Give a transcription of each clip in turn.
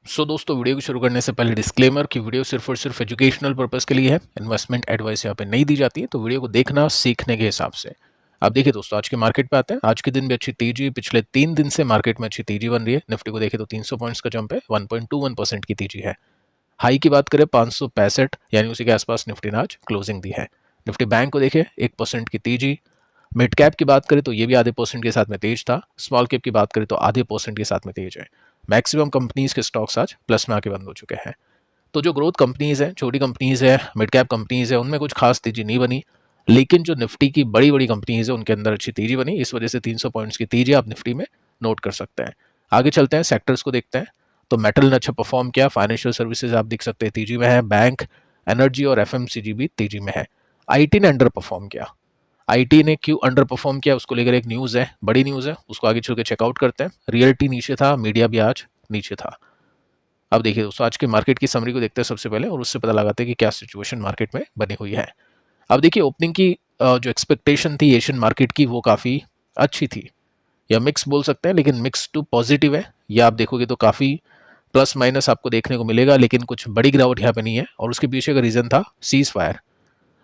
दोस्तों, वीडियो को शुरू करने से पहले डिस्क्लेमर कि वीडियो सिर्फ और सिर्फ एजुकेशनल पर्पस के लिए है। इन्वेस्टमेंट एडवाइस यहाँ पे नहीं दी जाती है, तो वीडियो को देखना सीखने के हिसाब से। अब देखिए दोस्तों, आज के मार्केट पे आते हैं। आज के दिन भी अच्छी तेजी, पिछले 3 दिन से मार्केट में अच्छी तेजी बन रही है। निफ्टी को देखें तो 300 पॉइंट्स का जंप है, 1.21% की तेजी है। हाई की बात करें 565 यानी उसी के आसपास निफ्टी ने आज क्लोजिंग दी है। निफ्टी बैंक को देखें 1% की तेजी। मिड कैप की बात करें तो ये भी आधे परसेंट के साथ में तेज था। स्मॉल कैप की बात करें तो आधे परसेंट के साथ में तेज है। मैक्सिमम कंपनीज के स्टॉक्स आज प्लस में आके बंद हो चुके हैं। तो जो ग्रोथ कंपनीज हैं, छोटी कंपनीज है, मिड कैप कंपनीज है, उनमें कुछ खास तेजी नहीं बनी। लेकिन जो निफ्टी की बड़ी बड़ी कंपनीज है उनके अंदर अच्छी तेजी बनी। इस वजह से 300 पॉइंट्स की तेजी आप निफ्टी में नोट कर सकते हैं। आगे चलते हैं, सेक्टर्स को देखते हैं। तो मेटल ने अच्छा परफॉर्म किया। फाइनेंशियल सर्विसेज आप देख सकते हैं तेजी में है। बैंक, एनर्जी और एफएमसीजी भी तेजी में है। आईटी ने अंडर परफॉर्म किया। आईटी ने क्यों अंडर परफॉर्म किया, उसको लेकर एक न्यूज़ है, बड़ी न्यूज़ है, उसको आगे चल के चेकआउट करते हैं। रियल्टी नीचे था, मीडिया भी आज नीचे था। अब देखिए दोस्तों, आज के मार्केट की समरी को देखते हैं सबसे पहले, और उससे पता लगाते हैं कि क्या सिचुएशन मार्केट में बनी हुई है। अब देखिए, ओपनिंग की जो एक्सपेक्टेशन थी एशियन मार्केट की, वो काफ़ी अच्छी थी, या मिक्स बोल सकते हैं, लेकिन मिक्स टू पॉजिटिव है। या आप देखोगे तो काफ़ी प्लस माइनस आपको देखने को मिलेगा, लेकिन कुछ बड़ी गिरावट यहाँ पे नहीं है। और उसके पीछे का रीज़न था सीज फायर।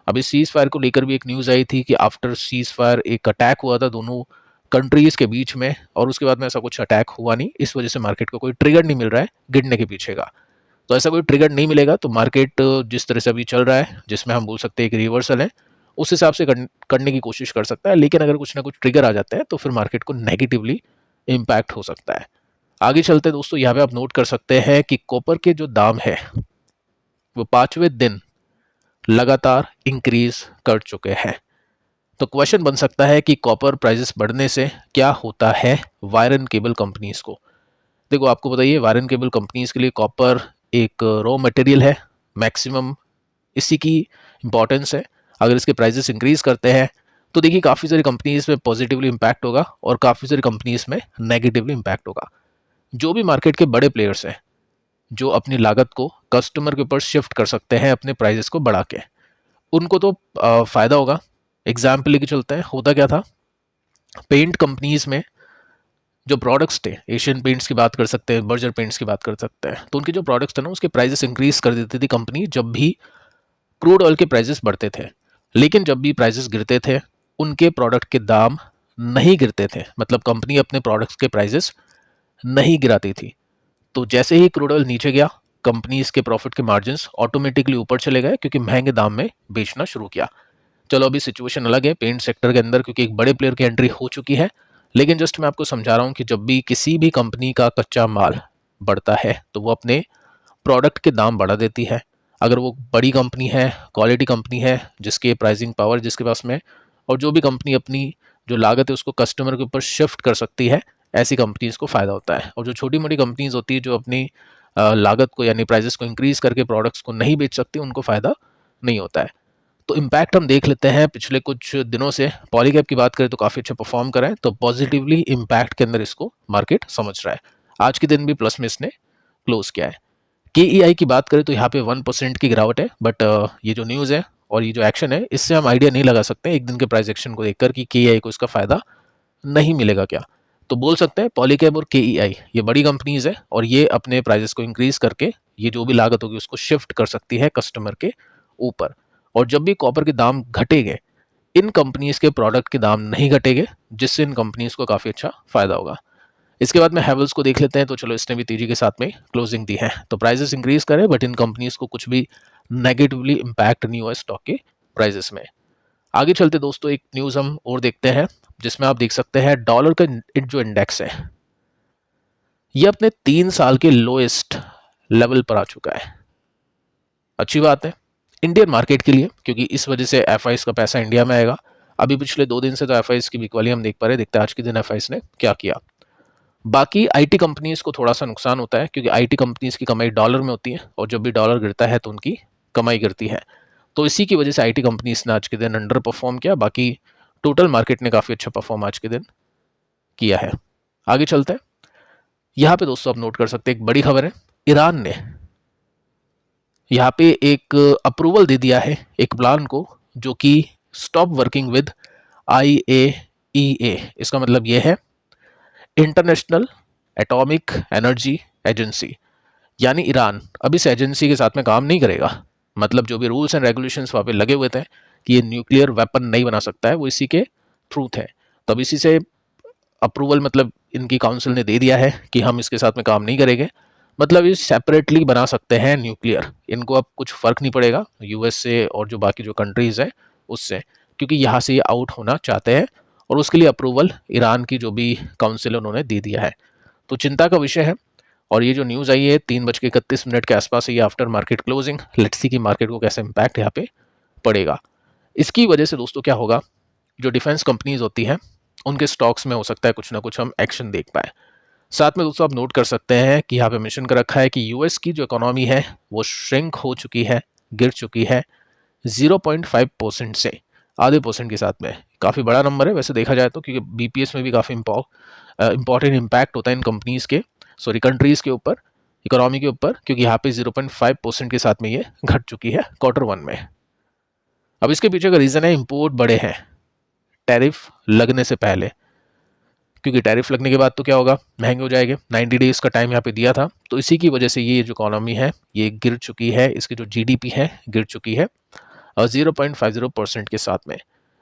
अभी सीज फायर को लेकर भी एक न्यूज़ आई थी कि आफ्टर सीज फायर एक अटैक हुआ था दोनों कंट्रीज के बीच में, और उसके बाद में ऐसा कुछ अटैक हुआ नहीं। इस वजह से मार्केट को कोई ट्रिगर नहीं मिल रहा है गिरने के पीछे का। तो ऐसा कोई ट्रिगर नहीं मिलेगा तो मार्केट जिस तरह से अभी चल रहा है, जिसमें हम बोल सकते हैं एक रिवर्सल है, उस हिसाब से करने की कोशिश कर सकता है। लेकिन अगर कुछ ना कुछ ट्रिगर आ जाते हैं तो फिर मार्केट को नेगेटिवली इम्पैक्ट हो सकता है। आगे चलते हैं दोस्तों, यहाँ पे आप नोट कर सकते हैं कि कॉपर के जो दाम है वो 5वें दिन लगातार इंक्रीज कर चुके हैं। तो क्वेश्चन बन सकता है कि कॉपर प्राइसेस बढ़ने से क्या होता है वायर एंड केबल कंपनीज को। देखो, आपको बताइए, वायर एंड केबल कंपनीज के लिए कॉपर एक रॉ मटेरियल है। मैक्सिमम इसी की इंपॉर्टेंस है। अगर इसके प्राइसेस इंक्रीज करते हैं तो देखिए काफ़ी सारी कंपनीज में पॉजिटिवली इम्पैक्ट होगा और काफ़ी सारी कंपनीज में नेगेटिवली इम्पैक्ट होगा। जो भी मार्केट के बड़े प्लेयर्स हैं, जो अपनी लागत को कस्टमर के ऊपर शिफ्ट कर सकते हैं अपने प्राइसेस को बढ़ा के, उनको तो फ़ायदा होगा। एग्जाम्पल लेके चलते हैं, होता क्या था, पेंट कंपनीज में जो प्रोडक्ट्स थे, एशियन पेंट्स की बात कर सकते हैं, बर्जर पेंट्स की बात कर सकते हैं, तो उनके जो प्रोडक्ट्स थे ना, उसके प्राइसेस इंक्रीज कर देती थी कंपनी जब भी क्रूड ऑयल के प्राइसेस बढ़ते थे। लेकिन जब भी प्राइसेस गिरते थे, उनके प्रोडक्ट के दाम नहीं गिरते थे। मतलब कंपनी अपने प्रोडक्ट्स के प्राइसेस नहीं गिराती थी। तो जैसे ही क्रूड ऑयल नीचे गया, कंपनीज के प्रॉफिट के मार्जिन्स ऑटोमेटिकली ऊपर चले गए, क्योंकि महंगे दाम में बेचना शुरू किया। चलो, अभी सिचुएशन अलग है पेंट सेक्टर के अंदर, क्योंकि एक बड़े प्लेयर की एंट्री हो चुकी है। लेकिन जस्ट मैं आपको समझा रहा हूँ कि जब भी किसी भी कंपनी का कच्चा माल बढ़ता है तो वो अपने प्रोडक्ट के दाम बढ़ा देती है। अगर वो बड़ी कंपनी है, क्वालिटी कंपनी है, जिसके प्राइसिंग पावर जिसके पास में, और जो भी कंपनी अपनी जो लागत है उसको कस्टमर के ऊपर शिफ्ट कर सकती है, ऐसी कंपनीज को फ़ायदा होता है। और जो छोटी मोटी कंपनीज होती है, जो अपनी लागत को यानी प्राइसेस को इंक्रीज करके प्रोडक्ट्स को नहीं बेच सकती, उनको फ़ायदा नहीं होता है। तो इम्पैक्ट हम देख लेते हैं पिछले कुछ दिनों से। पॉलीकैब की बात करें तो काफ़ी अच्छा परफॉर्म करा है, तो पॉजिटिवली इम्पैक्ट के अंदर इसको मार्केट समझ रहा है। आज के दिन भी प्लस में इसने क्लोज किया है। के की बात करें तो यहाँ पे 1% की गिरावट है। बट ये जो न्यूज़ है और ये जो एक्शन है, इससे हम आइडिया नहीं लगा सकते एक दिन के प्राइस एक्शन को देखकर कि के को इसका फ़ायदा नहीं मिलेगा क्या। तो बोल सकते हैं पॉलीकैब और के ये बड़ी कंपनीज है, और ये अपने प्राइजेस को इंक्रीज करके ये जो भी लागत होगी उसको शिफ्ट कर सकती है कस्टमर के ऊपर। और जब भी कॉपर के दाम घटेंगे, इन कंपनीज के प्रोडक्ट के दाम नहीं घटेंगे, जिससे इन कंपनीज को काफ़ी अच्छा फायदा होगा। इसके बाद में हैवल्स को देख लेते हैं। तो चलो, इसने भी तेजी के साथ में क्लोजिंग दी है, तो प्राइसेस इंक्रीज करे, बट इन कंपनीज को कुछ भी नेगेटिवली इम्पैक्ट नहीं हुआ स्टॉक के प्राइसेस में। आगे चलते दोस्तों, एक न्यूज़ हम और देखते हैं, जिसमें आप देख सकते हैं डॉलर का जो इंडेक्स है, ये अपने 3 साल के लोएस्ट लेवल पर आ चुका है। अच्छी बात है इंडियन मार्केट के लिए, क्योंकि इस वजह से एफ का पैसा इंडिया में आएगा। अभी पिछले 2 दिन से तो एफ की बिकवाली हम देख पा रहे हैं। देखते हैं आज के दिन एफ ने क्या किया। बाकी आईटी कंपनीज को थोड़ा सा नुकसान होता है, क्योंकि आईटी कंपनीज की कमाई डॉलर में होती है, और जब भी डॉलर गिरता है तो उनकी कमाई गिरती है। तो इसी की वजह से आईटी कंपनीज ने आज के दिन अंडर परफॉर्म किया। बाकी टोटल मार्केट ने काफ़ी अच्छा परफॉर्म आज के दिन किया है। आगे चलते हैं। यहाँ पे दोस्तों आप नोट कर सकते हैं एक बड़ी खबर है, ईरान ने यहाँ पे एक अप्रूवल दे दिया है एक प्लान को, जो कि स्टॉप वर्किंग विद IAEA। इसका मतलब ये है इंटरनेशनल एटॉमिक एनर्जी एजेंसी। यानी ईरान अब इस एजेंसी के साथ में काम नहीं करेगा। मतलब जो भी रूल्स एंड रेगुलेशंस वहाँ पे लगे हुए थे कि ये न्यूक्लियर वेपन नहीं बना सकता है, वो इसी के थ्रू थे। तब इसी से अप्रूवल, मतलब इनकी काउंसिल ने दे दिया है कि हम इसके साथ में काम नहीं करेंगे। मतलब ये सेपरेटली बना सकते हैं न्यूक्लियर, इनको अब कुछ फर्क नहीं पड़ेगा यूएस से और जो बाकी जो कंट्रीज हैं उससे, क्योंकि यहाँ से ये आउट होना चाहते हैं और उसके लिए अप्रूवल ईरान की जो भी काउंसिल उन्होंने दे दिया है। तो चिंता का विषय है। और ये जो न्यूज़ आई है 3:31 के आसपास, ये after market closing, let's see कि मार्केट को कैसे इम्पैक्ट यहाँ पे पड़ेगा। इसकी वजह से दोस्तों क्या होगा, जो डिफेंस कंपनीज होती हैं उनके स्टॉक्स में हो सकता है कुछ ना कुछ हम एक्शन देख पाए। साथ में दोस्तों आप नोट कर सकते हैं कि यहाँ पे मेंशन कर रखा है कि यूएस की जो इकोनॉमी है वो श्रिंक हो चुकी है, गिर चुकी है 0.5% से आधे परसेंट के साथ में। काफ़ी बड़ा नंबर है वैसे देखा जाए तो, क्योंकि बीपीएस में भी काफ़ी इंपॉर्टेंट इम्पैक्ट होता है इन कंपनीज के, सॉरी कंट्रीज़ के ऊपर, इकोनॉमी के ऊपर, क्योंकि यहाँ पे 0.5% के साथ में ये घट चुकी है Q1 में। अब इसके पीछे का रीज़न है इम्पोर्ट बढ़े हैं टैरिफ लगने से पहले, क्योंकि टैरिफ लगने के बाद तो क्या होगा, महंगे हो जाएंगे। 90 डेज का टाइम यहाँ पे दिया था, तो इसी की वजह से ये जो इकोनॉमी है ये गिर चुकी है, इसकी जो जीडीपी है गिर चुकी है 0.50% के साथ में।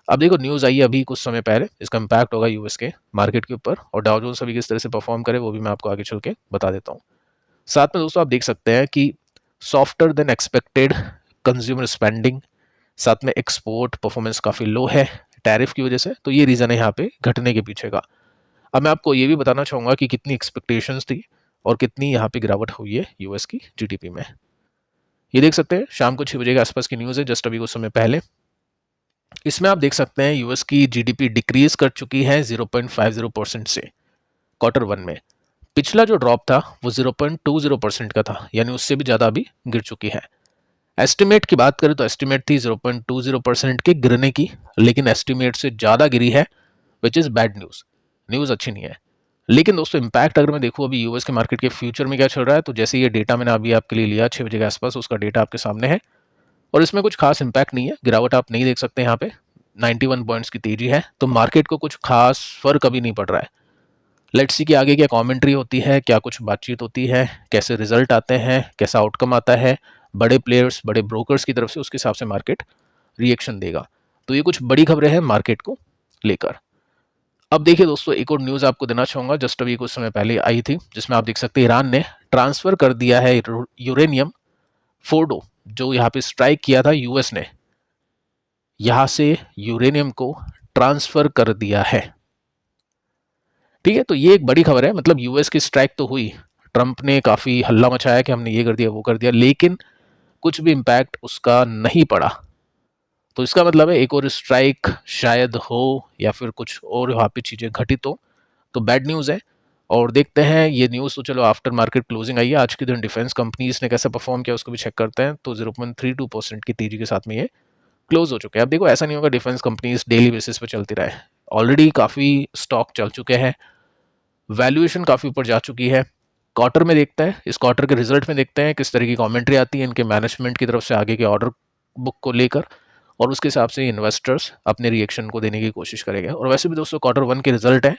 अब देखो न्यूज़ आई है अभी कुछ समय पहले, इसका इम्पैक्ट होगा यूएस के मार्केट के ऊपर, और डाउ जोन्स अभी किस तरह से परफॉर्म करे वो भी मैं आपको आगे चल के बता देता हूँ। साथ में दोस्तों आप देख सकते हैं कि softer then expected consumer spending, साथ में एक्सपोर्ट परफॉर्मेंस काफ़ी लो है टैरिफ की वजह से, तो ये रीज़न है यहाँ पे घटने के पीछे का। अब मैं आपको ये भी बताना चाहूँगा कि कितनी एक्सपेक्टेशंस थी और कितनी यहाँ पे गिरावट हुई है यूएस की जीडीपी में। ये देख सकते हैं शाम को 6 बजे के आसपास की न्यूज़ है, जस्ट अभी कुछ समय पहले। इसमें आप देख सकते हैं यूएस की जीडीपी डिक्रीज कर चुकी है 0.50% से Q1 में। पिछला जो ड्रॉप था वो 0.20% का था, यानी उससे भी ज़्यादा अभी गिर चुकी है। एस्टिमेट की बात करें तो एस्टिमेट थी 0.20% के गिरने की, लेकिन एस्टिमेट से ज़्यादा गिरी है, which is bad news. News अच्छी नहीं है। लेकिन दोस्तों इम्पैक्ट अगर मैं देखूँ अभी यूएस के मार्केट के फ्यूचर में क्या चल रहा है, तो जैसे ये डेटा मैंने अभी आपके लिए लिया 6 बजे के आसपास, उसका डेटा आपके सामने है और इसमें कुछ खास इम्पैक्ट नहीं है, गिरावट आप नहीं देख सकते यहाँ पे। 91 पॉइंट्स की तेजी है, तो मार्केट को कुछ खास फर्क अभी नहीं पड़ रहा है। लेट्स सी कि आगे क्या कमेंट्री होती है, क्या कुछ बातचीत होती है, कैसे रिजल्ट आते हैं, कैसा आउटकम आता है बड़े प्लेयर्स बड़े ब्रोकर्स की तरफ से, उसके हिसाब से मार्केट रिएक्शन देगा। तो ये कुछ बड़ी खबरें हैं मार्केट को लेकर। अब देखिए दोस्तों एक और न्यूज़ आपको देना चाहूँगा, जस्ट अभी कुछ समय पहले आई थी, जिसमें आप देख सकते हैं ईरान ने ट्रांसफ़र कर दिया है यूरेनियम फोर्डो, जो यहाँ पे स्ट्राइक किया था यूएस ने, यहाँ से यूरेनियम को ट्रांसफ़र कर दिया है। ठीक है, तो ये एक बड़ी खबर है। मतलब यूएस की स्ट्राइक तो हुई, ट्रंप ने काफ़ी हल्ला मचाया कि हमने ये कर दिया वो कर दिया, लेकिन कुछ भी इम्पैक्ट उसका नहीं पड़ा। तो इसका मतलब है एक और स्ट्राइक शायद हो या फिर कुछ और वहाँ पे चीज़ें घटित हो, तो बैड न्यूज़ है। और देखते हैं ये न्यूज़, तो चलो आफ्टर मार्केट क्लोजिंग आई है आज के दिन, डिफेंस कंपनीज ने कैसे परफॉर्म किया उसको भी चेक करते हैं। तो 0.32% की तेजी के साथ में ये क्लोज हो चुके हैं। अब देखो ऐसा नहीं होगा डिफेंस कंपनीज डेली बेसिस पे चलती रहे, ऑलरेडी काफ़ी स्टॉक चल चुके हैं, वैल्यूएशन काफ़ी ऊपर जा चुकी है। क्वार्टर में देखते हैं, इस क्वार्टर के रिजल्ट में देखते हैं किस तरह की कमेंट्री आती है इनके मैनेजमेंट की तरफ से आगे के ऑर्डर बुक को लेकर, और उसके हिसाब से इन्वेस्टर्स अपने रिएक्शन को देने की कोशिश करेंगे। और वैसे भी दोस्तों Q1 के रिजल्ट है,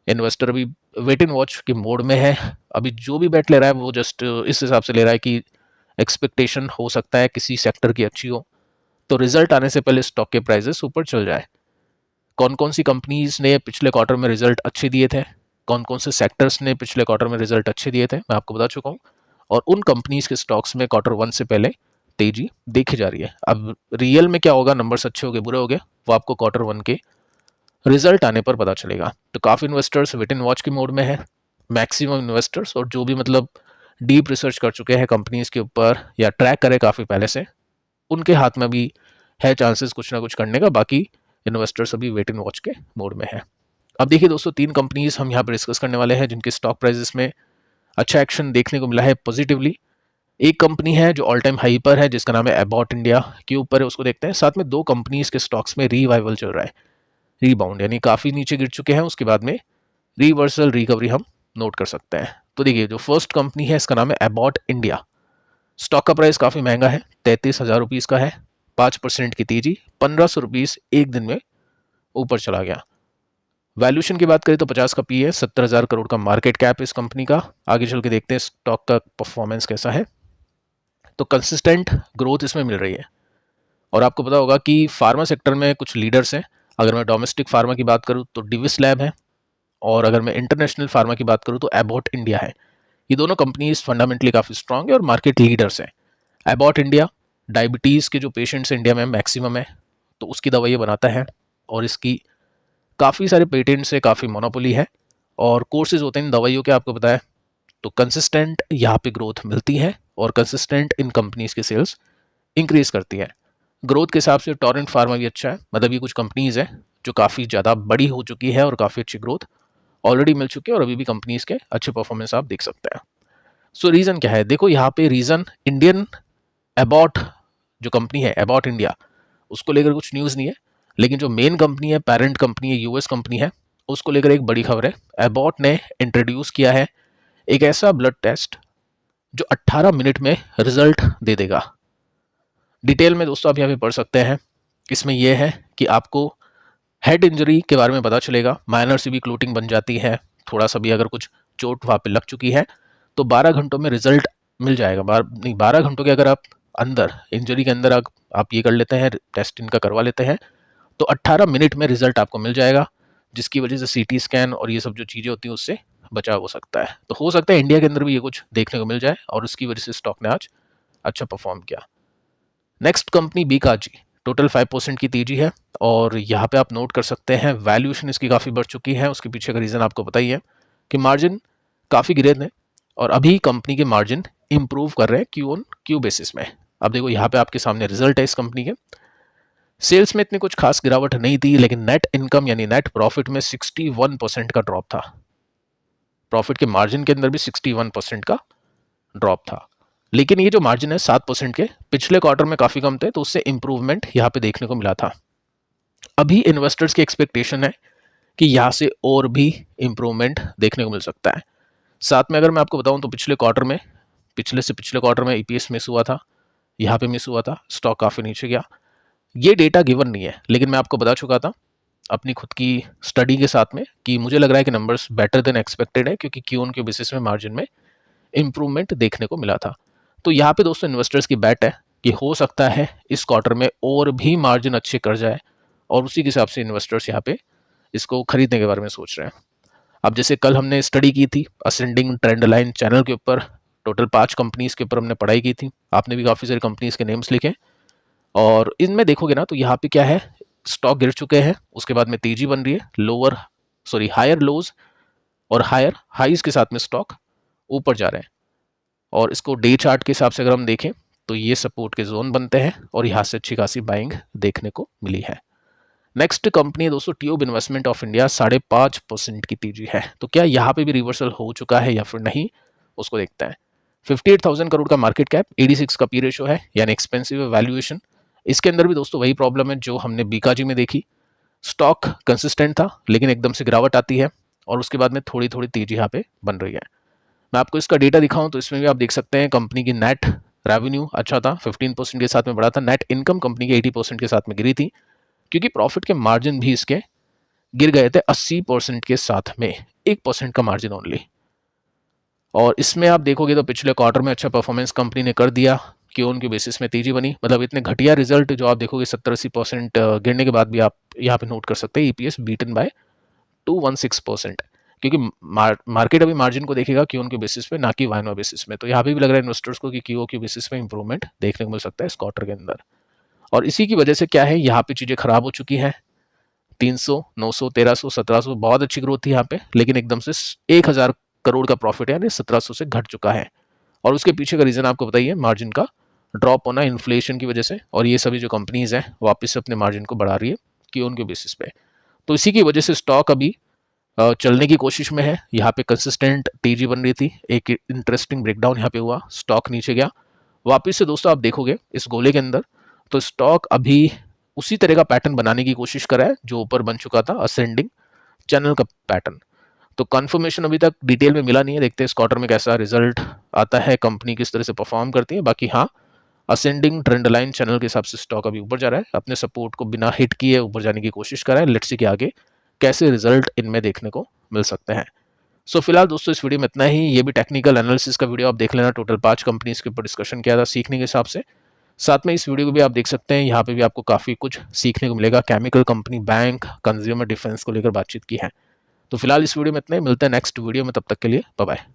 इन्वेस्टर अभी वेट एंड वॉच के मोड में है। अभी जो भी बेट ले रहा है वो जस्ट इस हिसाब से ले रहा है कि एक्सपेक्टेशन हो सकता है किसी सेक्टर की अच्छी हो, तो रिजल्ट आने से पहले स्टॉक के प्राइसेस ऊपर चल जाए। कौन कौन सी कंपनीज ने पिछले क्वार्टर में रिजल्ट अच्छे दिए थे, कौन कौन से सेक्टर्स ने पिछले क्वार्टर में रिजल्ट अच्छे दिए थे, मैं आपको बता चुका हूँ। और उन कंपनीज के स्टॉक्स में Q1 से पहले तेजी देखी जा रही है। अब रियल में क्या होगा, नंबर्स अच्छे हो गए बुरे हो गए, वो आपको Q1 के रिजल्ट आने पर पता चलेगा। तो काफ़ी इन्वेस्टर्स वेट एंड वॉच की मोड में है, मैक्सिमम इन्वेस्टर्स, और जो भी मतलब डीप रिसर्च कर चुके हैं कंपनीज के ऊपर या ट्रैक करे काफ़ी पहले से, उनके हाथ में भी है चांसेस कुछ ना कुछ करने का। बाकी इन्वेस्टर्स अभी वेट एंड वॉच के मोड में है। अब देखिए दोस्तों 3 कंपनीज हम यहाँ पर डिस्कस करने वाले हैं जिनके स्टॉक प्राइसेस में अच्छा एक्शन देखने को मिला है पॉजिटिवली। एक कंपनी है जो ऑल टाइम हाई पर है जिसका नाम है एबॉट इंडिया, के ऊपर है, उसको देखते हैं। साथ में 2 कंपनीज के स्टॉक्स में रिवाइवल चल रहा है, रीबाउंड, यानी काफ़ी नीचे गिर चुके हैं, उसके बाद में रिवर्सल रिकवरी हम नोट कर सकते हैं। तो देखिए जो फर्स्ट कंपनी है इसका नाम है एबॉट इंडिया। स्टॉक का प्राइस काफ़ी महंगा है, 33,000 रुपीज़ का है, 5% की तेजी, 1,500 रुपीज़ एक दिन में ऊपर चला गया। वैल्यूएशन की बात करें तो 50 का पी है, 70,000 करोड़ का मार्केट कैप इस कंपनी का। आगे चल के देखते हैं स्टॉक का परफॉर्मेंस कैसा है। तो कंसिस्टेंट ग्रोथ इसमें मिल रही है। और आपको पता होगा कि फार्मा सेक्टर में कुछ लीडर्स हैं। अगर मैं डोमेस्टिक फार्मा की बात करूं तो डिविस लैब है, और अगर मैं इंटरनेशनल फार्मा की बात करूं तो एबॉट इंडिया है। ये दोनों कंपनीज फंडामेंटली काफ़ी स्ट्रांग है और मार्केट लीडर्स हैं। एबॉट इंडिया डायबिटीज़ के जो पेशेंट्स इंडिया में मैक्सिमम है, तो उसकी दवाई बनाता है, और इसकी काफ़ी सारे पेटेंट से काफ़ी मोनोपोली है, और कोर्सेज होते हैं इन दवाइयों के, आपको पता है। तो कंसिस्टेंट यहाँ पे ग्रोथ मिलती है, और कंसिस्टेंट इन कंपनीज की सेल्स इंक्रीज करती है। ग्रोथ के हिसाब से टोरेंट फार्मा भी अच्छा है, मतलब ये कुछ कंपनीज है जो काफ़ी ज़्यादा बड़ी हो चुकी है और काफ़ी अच्छी ग्रोथ ऑलरेडी मिल चुकी है, और अभी भी कंपनीज के अच्छे परफॉर्मेंस आप देख सकते हैं। सो रीज़न क्या है, देखो यहाँ पे रीज़न इंडियन एबॉट जो कंपनी है, एबॉट इंडिया, उसको लेकर कुछ न्यूज़ नहीं है। लेकिन जो मेन कंपनी है, पेरेंट कंपनी है, यूएस कंपनी है, उसको लेकर एक बड़ी खबर है। एबॉट ने इंट्रोड्यूस किया है एक ऐसा ब्लड टेस्ट जो 18 मिनट में रिजल्ट दे देगा। डिटेल में दोस्तों आप यहाँ पे पढ़ सकते हैं। इसमें यह है कि आपको हेड इंजरी के बारे में पता चलेगा, माइनर सी भी क्लोटिंग बन जाती है, थोड़ा सा भी अगर कुछ चोट वहाँ पे लग चुकी है, तो 12 घंटों में रिजल्ट मिल जाएगा। 12 घंटों के अगर आप अंदर इंजरी के अंदर आप ये कर लेते हैं, टेस्ट इनका करवा लेते हैं, तो 18 मिनट में रिजल्ट आपको मिल जाएगा, जिसकी वजह से सीटी स्कैन और ये सब जो चीज़ें होती हैं उससे बचाव हो सकता है। तो हो सकता है इंडिया के अंदर भी ये कुछ देखने को मिल जाए, और उसकी वजह से स्टॉक ने आज अच्छा परफॉर्म किया। नेक्स्ट कंपनी बीकाजी, टोटल 5% की तेजी है, और यहाँ पे आप नोट कर सकते हैं वैल्यूएशन इसकी काफ़ी बढ़ चुकी है। उसके पीछे का रीज़न आपको पता ही है कि मार्जिन काफ़ी गिरे थे, और अभी कंपनी के मार्जिन इंप्रूव कर रहे हैं क्यू ऑन क्यू बेसिस में। अब देखो यहाँ पे आपके सामने रिजल्ट है इस कंपनी के। सेल्स में इतनी कुछ खास गिरावट नहीं थी, लेकिन नेट इनकम यानी नेट प्रॉफिट में 61% का ड्रॉप था। प्रॉफिट के मार्जिन के अंदर भी 61% का ड्रॉप था। लेकिन ये जो मार्जिन है 7% के, पिछले क्वार्टर में काफ़ी कम थे, तो उससे इंप्रूवमेंट यहाँ पे देखने को मिला था। अभी इन्वेस्टर्स की एक्सपेक्टेशन है कि यहाँ से और भी इंप्रूवमेंट देखने को मिल सकता है। साथ में अगर मैं आपको बताऊं तो पिछले से पिछले क्वार्टर में ईपीएस मिस हुआ था, यहाँ पे मिस हुआ था, स्टॉक काफ़ी नीचे गया। ये डेटा गिवन नहीं है, लेकिन मैं आपको बता चुका था अपनी खुद की स्टडी के साथ में कि मुझे लग रहा है कि नंबर्स बेटर देन एक्सपेक्टेड है, क्योंकि क्यू ऑन क्यू बेसिस में मार्जिन में इंप्रूवमेंट देखने को मिला था। तो यहाँ पे दोस्तों इन्वेस्टर्स की बैट है कि हो सकता है इस क्वार्टर में और भी मार्जिन अच्छे कर जाए, और उसी के हिसाब से इन्वेस्टर्स यहाँ पे इसको खरीदने के बारे में सोच रहे हैं। अब जैसे कल हमने स्टडी की थी असेंडिंग ट्रेंड लाइन चैनल के ऊपर, टोटल 5 कंपनीज के ऊपर हमने पढ़ाई की थी, आपने भी काफ़ी सारी कंपनीज के नेम्स लिखे, और इनमें देखोगे ना तो यहाँ पे क्या है, स्टॉक गिर चुके हैं, उसके बाद में तेजी बन रही है, हायर लोज और हायर हाइज के साथ में स्टॉक ऊपर जा रहे हैं। और इसको डे चार्ट के हिसाब से अगर हम देखें तो ये सपोर्ट के जोन बनते हैं, और यहाँ से अच्छी खासी बाइंग देखने को मिली है। नेक्स्ट कंपनी है दोस्तों ट्यूब इन्वेस्टमेंट ऑफ इंडिया, 5.5% की तेजी है। तो क्या यहाँ पे भी रिवर्सल हो चुका है या फिर नहीं, उसको देखते हैं। 58,000 करोड़ का मार्केट कैप, 86 का पी रेशो है, यानी एक्सपेंसिव वैल्यूएशन। इसके अंदर भी दोस्तों वही प्रॉब्लम है जो हमने बीकाजी में देखी। स्टॉक कंसिस्टेंट था, लेकिन एकदम से गिरावट आती है, और उसके बाद में थोड़ी थोड़ी तेजी यहाँ पे बन रही है। मैं आपको इसका डेटा दिखाऊं तो इसमें भी आप देख सकते हैं कंपनी की नेट रेवेन्यू अच्छा था, 15% के साथ में बढ़ा था। नेट इनकम कंपनी की 80% के साथ में गिरी थी, क्योंकि प्रॉफिट के मार्जिन भी इसके गिर गए थे 80% के साथ में, 1% का मार्जिन ओनली। और इसमें आप देखोगे तो पिछले क्वार्टर में अच्छा परफॉर्मेंस कंपनी ने कर दिया, कि उनके बेसिस में तेजी बनी। मतलब इतने घटिया रिजल्ट जो आप देखोगे 70-80% गिरने के बाद भी आप यहाँ पे नोट कर सकते हैं ईपीएस बीटन बाय 216%, क्योंकि मार्केट अभी मार्जिन को देखेगा क्यू के बेसिस पे, ना कि वाइनवा बेसिस में। तो यहाँ पे भी लग रहा है इन्वेस्टर्स को कि क्यू के बेसिस पे इंप्रूवमेंट देखने को मिल सकता है इस क्वार्टर के अंदर। और इसी की वजह से क्या है, यहाँ पे चीज़ें खराब हो चुकी हैं। 300, 900, 1300, 1700 बहुत अच्छी ग्रोथ थी यहाँ पे, लेकिन एकदम से 1000 करोड़ का प्रॉफिट यानी 1700 से घट चुका है। और उसके पीछे का रीज़न आपको बताइए, मार्जिन का ड्रॉप होना इन्फ्लेशन की वजह से, और ये सभी जो कंपनीज हैं वापस से अपने मार्जिन को बढ़ा रही है क्यू के बेसिस पे। तो इसी की वजह से स्टॉक अभी चलने की कोशिश में है। यहाँ पे कंसिस्टेंट तेजी बन रही थी, एक इंटरेस्टिंग ब्रेकडाउन यहाँ पे हुआ, स्टॉक नीचे गया वापस से। दोस्तों आप देखोगे इस गोले के अंदर तो स्टॉक अभी उसी तरह का पैटर्न बनाने की कोशिश कर रहा है जो ऊपर बन चुका था, असेंडिंग चैनल का पैटर्न। तो कंफर्मेशन अभी तक डिटेल में मिला नहीं है, देखते हैं इस क्वार्टर में कैसा रिजल्ट आता है, कंपनी किस तरह से परफॉर्म करती है। बाकी हाँ, असेंडिंग ट्रेंड लाइन चैनल के हिसाब से स्टॉक अभी ऊपर जा रहा है, अपने सपोर्ट को बिना हिट किए ऊपर जाने की कोशिश कर रहा है। लेट्स सी कि आगे कैसे रिजल्ट इनमें देखने को मिल सकते हैं। सो फिलहाल दोस्तों इस वीडियो में इतना ही। ये भी टेक्निकल एनालिसिस का वीडियो आप देख लेना। टोटल 5 कंपनीज के ऊपर डिस्कशन किया था सीखने के हिसाब से। साथ में इस वीडियो को भी आप देख सकते हैं, यहाँ पे भी आपको काफ़ी कुछ सीखने को मिलेगा। Chemical company, bank, consumer defence को लेकर बातचीत की है। तो फिलहाल इस वीडियो में इतना ही। मिलते हैं नेक्स्ट वीडियो में, तब तक के लिए बाय बाय।